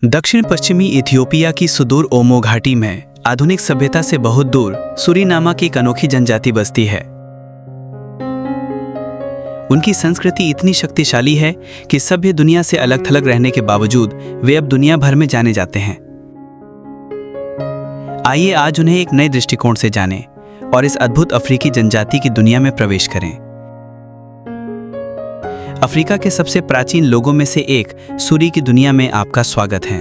दक्षिण पश्चिमी इथियोपिया की सुदूर ओमो घाटी में आधुनिक सभ्यता से बहुत दूर सूरीनामा की एक अनोखी जनजाति बसती है। उनकी संस्कृति इतनी शक्तिशाली है कि सभ्य दुनिया से अलग थलग रहने के बावजूद वे अब दुनिया भर में जाने जाते हैं। आइए आज उन्हें एक नए दृष्टिकोण से जानें और इस अद्भुत अफ्रीकी जनजाति की दुनिया में प्रवेश करें। अफ्रीका के सबसे प्राचीन लोगों में से एक सूरी की दुनिया में आपका स्वागत है।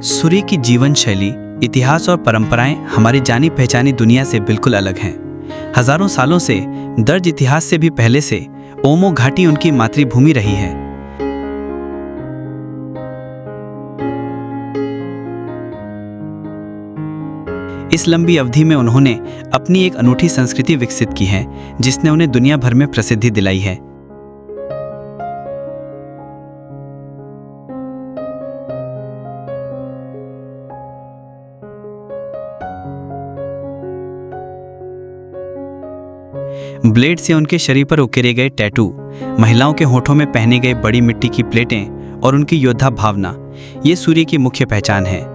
सूरी की जीवन शैली, इतिहास और परंपराएं हमारी जानी पहचानी दुनिया से बिल्कुल अलग हैं। हजारों सालों से दर्ज इतिहास से भी पहले से ओमो घाटी उनकी मातृभूमि रही है। इस लंबी अवधि में उन्होंने अपनी एक अनूठी संस्कृति विकसित की है जिसने उन्हें दुनिया भर में प्रसिद्धि दिलाई है। ब्लेड से उनके शरीर पर उकेरे गए टैटू, महिलाओं के होठों में पहने गए बड़ी मिट्टी की प्लेटें और उनकी योद्धा भावना, ये सूर्य की मुख्य पहचान है।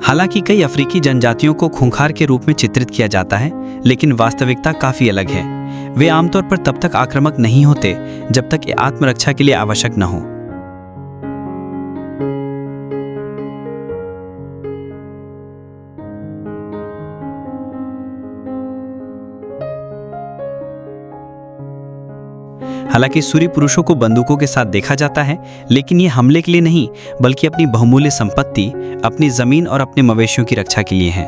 हालांकि कई अफ्रीकी जनजातियों को खूंखार के रूप में चित्रित किया जाता है, लेकिन वास्तविकता काफी अलग है। वे आमतौर पर तब तक आक्रामक नहीं होते जब तक ये आत्मरक्षा के लिए आवश्यक न हो। हालांकि सूरी पुरुषों को बंदूकों के साथ देखा जाता है, लेकिन ये हमले के लिए नहीं बल्कि अपनी बहुमूल्य संपत्ति, अपनी जमीन और अपने मवेशियों की रक्षा के लिए है।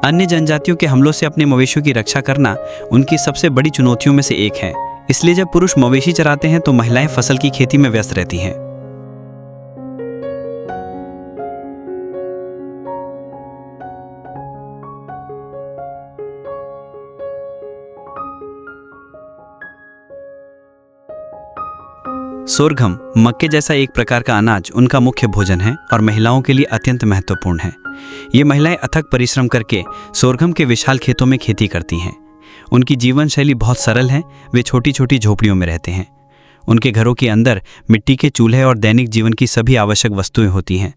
अन्य जनजातियों के हमलों से अपने मवेशियों की रक्षा करना उनकी सबसे बड़ी चुनौतियों में से एक है। इसलिए जब पुरुष मवेशी चराते हैं तो महिलाएं फसल की खेती में व्यस्त रहती हैं। सोरघम, मक्के जैसा एक प्रकार का अनाज उनका मुख्य भोजन है और महिलाओं के लिए अत्यंत महत्वपूर्ण है। ये महिलाएं अथक परिश्रम करके सोरघम के विशाल खेतों में खेती करती हैं। उनकी जीवन शैली बहुत सरल है। वे छोटी छोटी झोपड़ियों में रहते हैं। उनके घरों के अंदर मिट्टी के चूल्हे और दैनिक जीवन की सभी आवश्यक वस्तुएं होती हैं।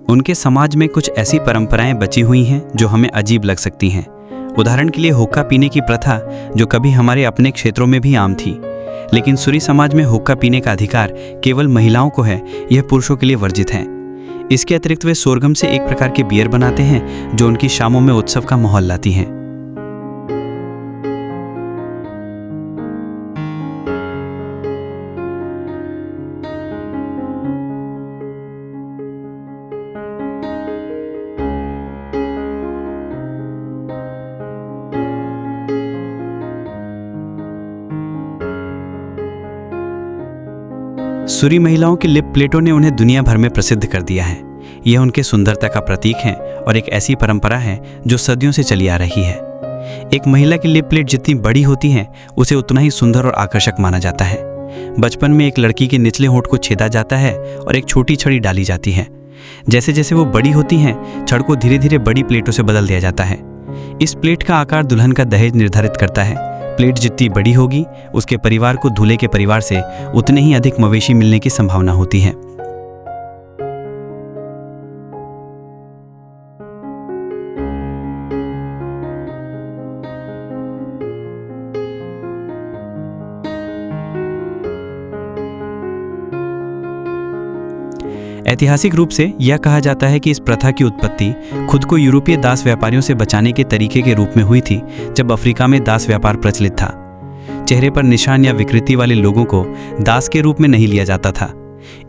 उनके समाज में कुछ ऐसी परंपराएं बची हुई हैं जो हमें अजीब लग सकती हैं। उदाहरण के लिए हुक्का पीने की प्रथा, जो कभी हमारे अपने क्षेत्रों में भी आम थी, लेकिन सूरी समाज में हुक्का पीने का अधिकार केवल महिलाओं को है, यह पुरुषों के लिए वर्जित है। इसके अतिरिक्त वे सोरगम से एक प्रकार के बियर बनाते हैं जो उनकी शामों में उत्सव का माहौल लाती हैं। सूरी महिलाओं की लिप प्लेटों ने उन्हें दुनिया भर में प्रसिद्ध कर दिया है। यह उनके सुंदरता का प्रतीक है और एक ऐसी परंपरा है जो सदियों से चली आ रही है। एक महिला की लिप प्लेट जितनी बड़ी होती है, उसे उतना ही सुंदर और आकर्षक माना जाता है। बचपन में एक लड़की के निचले होंठ को छेदा जाता है और एक छोटी छड़ी डाली जाती है। जैसे जैसे वो बड़ी होती हैं, छड़ को धीरे धीरे बड़ी प्लेटों से बदल दिया जाता है। इस प्लेट का आकार दुल्हन का दहेज निर्धारित करता है। प्लेट जितनी बड़ी होगी, उसके परिवार को दूल्हे के परिवार से उतने ही अधिक मवेशी मिलने की संभावना होती है। ऐतिहासिक रूप से यह कहा जाता है कि इस प्रथा की उत्पत्ति खुद को यूरोपीय दास व्यापारियों से बचाने के तरीके के रूप में हुई थी, जब अफ्रीका में दास व्यापार प्रचलित था। चेहरे पर निशान या विकृति वाले लोगों को दास के रूप में नहीं लिया जाता था।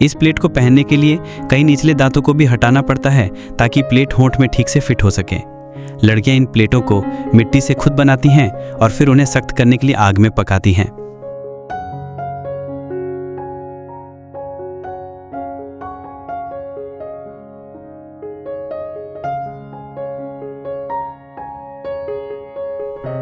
इस प्लेट को पहनने के लिए कई निचले दांतों को भी हटाना पड़ता है ताकि प्लेट होंठ में ठीक से फिट हो सके। लड़कियां इन प्लेटों को मिट्टी से खुद बनाती हैं और फिर उन्हें सख्त करने के लिए आग में पकाती हैं।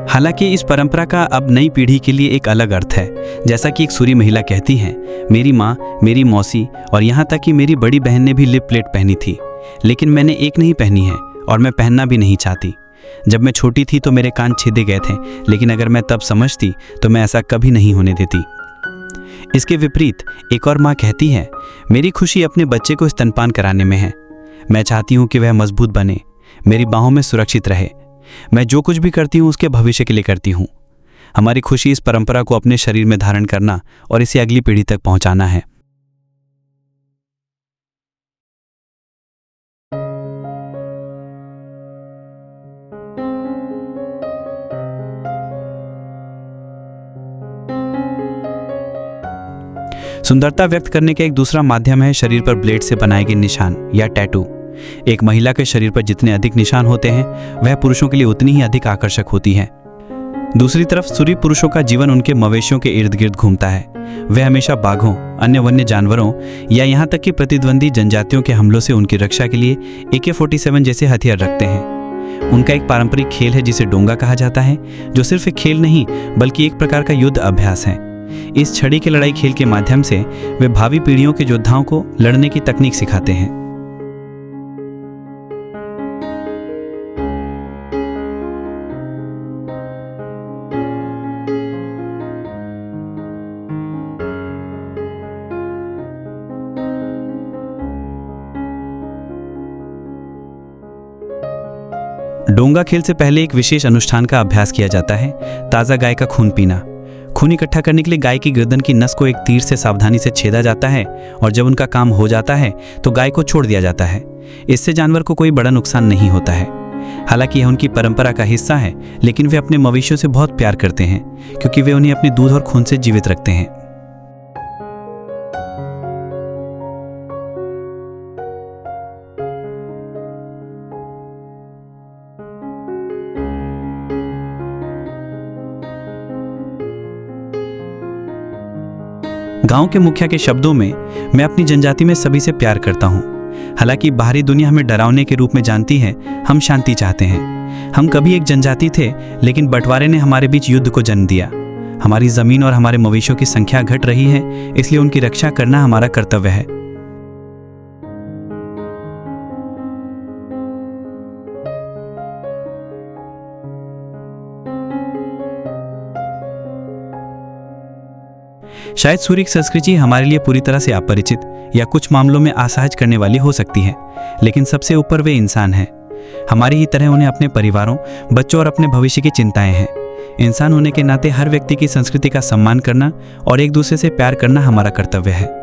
हालांकि इस परंपरा का अब नई पीढ़ी के लिए एक अलग अर्थ है। जैसा कि एक सूरी महिला कहती हैं, मेरी माँ, मेरी मौसी और यहाँ तक कि मेरी बड़ी बहन ने भी लिप प्लेट पहनी थी, लेकिन मैंने एक नहीं पहनी है और मैं पहनना भी नहीं चाहती। जब मैं छोटी थी तो मेरे कान छेदे गए थे, लेकिन अगर मैं तब समझती तो मैं ऐसा कभी नहीं होने देती। इसके विपरीत एक और माँ कहती है, मेरी खुशी अपने बच्चे को स्तनपान कराने में है। मैं चाहती हूँ कि वह मजबूत बने, मेरी बाहों में सुरक्षित रहे। मैं जो कुछ भी करती हूँ उसके भविष्य के लिए करती हूँ। हमारी खुशी इस परंपरा को अपने शरीर में धारण करना और इसे अगली पीढ़ी तक पहुँचाना है। सुंदरता व्यक्त करने का एक दूसरा माध्यम है शरीर पर ब्लेड से बनाए गए निशान या टैटू। एक महिला के शरीर पर जितने अधिक निशान होते हैं वह पुरुषों के लिए उतनी ही अधिक आकर्षक होती है। दूसरी तरफ सूरी पुरुषों का जीवन उनके मवेशियों के इर्द गिर्द घूमता है। वे हमेशा बाघों, अन्य वन्य जानवरों या यहाँ तक कि प्रतिद्वंदी जनजातियों के हमलों से उनकी रक्षा के लिए AK-47 जैसे हथियार रखते हैं। उनका एक पारंपरिक खेल है जिसे डोंगा कहा जाता है, जो सिर्फ एक खेल नहीं बल्कि एक प्रकार का युद्ध अभ्यास है। इस छड़ी के लड़ाई खेल के माध्यम से वे भावी पीढ़ियों के योद्धाओं को लड़ने की तकनीक सिखाते हैं। डोंगा खेल से पहले एक विशेष अनुष्ठान का अभ्यास किया जाता है, ताज़ा गाय का खून पीना। खून इकट्ठा करने के लिए गाय की गर्दन की नस को एक तीर से सावधानी से छेदा जाता है और जब उनका काम हो जाता है तो गाय को छोड़ दिया जाता है। इससे जानवर को कोई बड़ा नुकसान नहीं होता है। हालांकि यह उनकी परंपरा का हिस्सा है, लेकिन वे अपने मवेशियों से बहुत प्यार करते हैं क्योंकि वे उन्हें अपने दूध और खून से जीवित रखते हैं। गांव के मुखिया के शब्दों में, मैं अपनी जनजाति में सभी से प्यार करता हूं। हालांकि बाहरी दुनिया हमें डरावने के रूप में जानती है, हम शांति चाहते हैं। हम कभी एक जनजाति थे, लेकिन बंटवारे ने हमारे बीच युद्ध को जन्म दिया। हमारी जमीन और हमारे मवेशियों की संख्या घट रही है, इसलिए उनकी रक्षा करना हमारा कर्तव्य है। शायद सूरी की संस्कृति हमारे लिए पूरी तरह से अपरिचित या कुछ मामलों में असहज करने वाली हो सकती है, लेकिन सबसे ऊपर वे इंसान हैं। हमारी ही तरह उन्हें अपने परिवारों, बच्चों और अपने भविष्य की चिंताएं हैं। इंसान होने के नाते हर व्यक्ति की संस्कृति का सम्मान करना और एक दूसरे से प्यार करना हमारा कर्तव्य है।